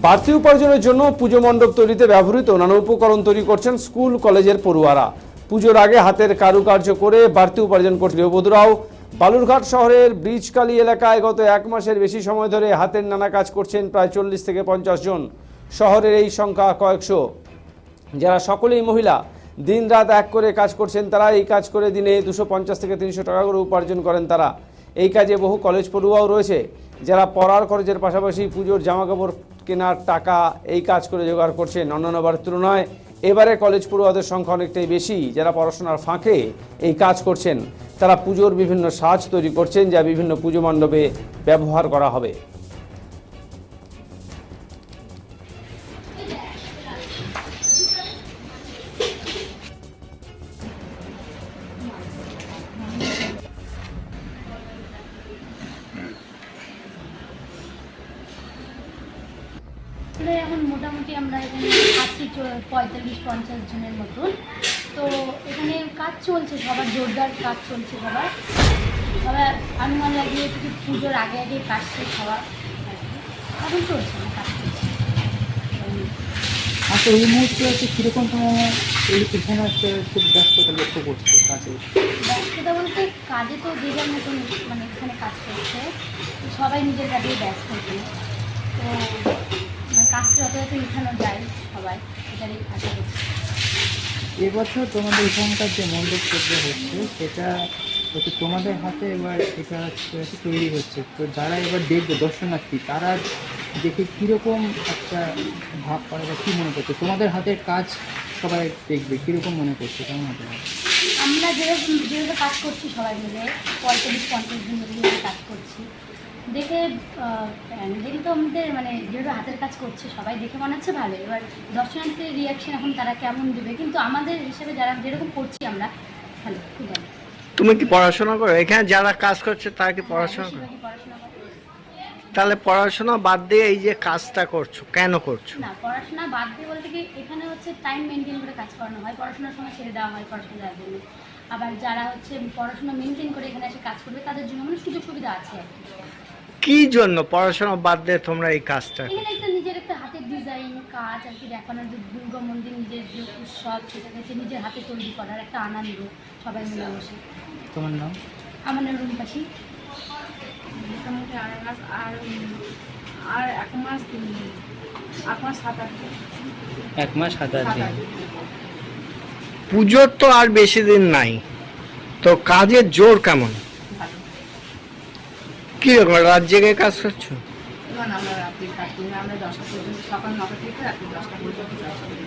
বাড়তি উপার্জনের জন্য পুজো মণ্ডপ তৈরিতে ব্যবহৃত নানা উপকরণ তৈরি করছেন স্কুল কলেজের পড়ুয়ারা। পুজোর আগে হাতের কারুকার্য করে বাড়তি উপার্জন করছে গৃহবধূরাও। বালুরঘাট শহরের ব্রিজকালী এলাকায় গত 1 মাসের বেশি সময় ধরে হাতের নানা কাজ করছেন প্রায় 40 থেকে 50 জন। শহরের এই সংখ্যা কয়েকশো, যারা সকলেই মহিলা। দিনরাত এক করে কাজ করছেন তারা। এই কাজ করে দিনে 250 থেকে 300 টাকা করে উপার্জন করেন তারা। এই কাজে বহু কলেজ পড়ুয়াও রয়েছে, যারা পড়ার খরচের পাশাপাশি পুজোর জামাকাপড় কেনার টাকা এই কাজ করে জোগাড় করছেন। অন্যান্যবার তুলনায় এবারে কলেজ পড়ুয়াদের সংখ্যা অনেকটাই বেশি, যারা পড়াশোনার ফাঁকে এই কাজ করছেন। তারা পুজোর বিভিন্ন সাজ তৈরি করছেন, যা বিভিন্ন পুজো মণ্ডপে ব্যবহার করা হবে। এখন মোটামুটি আমরা এখানে আছি 45-50 জনের মতন। তো এখানে কাজ চলছে, সবার জোরদার কাজ চলছে। সবার অনুমান লাগিয়ে কিছু পুজোর আগে আগে কাজ শেষ হওয়া এখন চলছে কাজ চলছে। আচ্ছা, এই মুহূর্তে হচ্ছে কীরকম সময় এখানে হচ্ছে খুব ব্যস্ততা লক্ষ্য করছে কাজে? ব্যস্ততা বলতে কাজে তো যে যার মতন মানে এখানে কাজ করছে, সবাই নিজের কাজে ব্যস্ত এখানে। তো কাজটা যত উঠানো যায় সবাই এটারই কাজে করছে। এবছর তোমাদের এখানকার যে মণ্ডপ তৈরি হচ্ছে সেটা হচ্ছে তোমাদের হাতে এবার এটা হচ্ছে তৈরি হচ্ছে। তো যারা এবার দেখবে দর্শনার্থী, তারা দেখে কীরকম একটা ভাব করে বা কী মনে করছে? তোমাদের হাতের কাজ সবাই দেখবে কীরকম মনে করছে, কেমন হবে? আমরা যেভাবে কাজ করছি সবাই মিলে 45-50 জন মিলে কাজ করছি, দেখে দেখে তো আমাদের মানে যেভাবে হাতের কাজ করছে সবাই দেখে মনে হচ্ছে ভালো। এবার দর্শনার্থীর রিয়াকশন এখন তারা কেমন দেবে, কিন্তু আমাদের হিসেবে যারা যেরকম করছি আমরা ভালো, খুব ভালো। তুমি কি পড়াশোনা করো? এখানে যারা কাজ করছে তারা কি পড়াশোনা করে? পড়াশোনা করে। তাহলে পড়াশোনা বাদ দিয়ে এই যে কাজটা করছো, কেন করছো? না, পড়াশোনা বাদ দিয়ে বলতে কি এখানে হচ্ছে টাইম মেনটেন করে কাজ করানো হয়। পড়াশোনার সময় ছেড়ে দেওয়া হয় পড়াশোনা দেওয়ার জন্য। আবার যারা হচ্ছে পড়াশোনা মেনটেন করে এখানে এসে কাজ করবে তাদের জন্য মানে সুযোগ সুবিধা আছে আর কি। কি জন্য পড়াশোনা বাদ দিয়ে তোমরা এই কাজটা করছো? এখানে একটা নিজের একটা হাতের ডিজাইন কাজ আর কি দেখানোর, যে দুর্গা মন্দির নিজের যে উৎসব সেটাকে হচ্ছে নিজের হাতে তৈরি করার একটা আনন্দ সবাই মিলে বসে। তোমার নাম? আমার নাম রুমপাশি। মোটামুটি 2.5 মাস আর 1 মাস 7-8 দিন। 1 মাস 7-8 দিন। পুজোর তো আর বেশি দিন নাই, তো কাজের জোর কেমন? ভালো। কি রকম রাত জেগে কাজ করছো? আমরা রাত্রি কাজ করি না, আমরা 10টা পর্যন্ত, সকাল 9টা থেকে রাত্রি 10টা পর্যন্ত কাজ করি।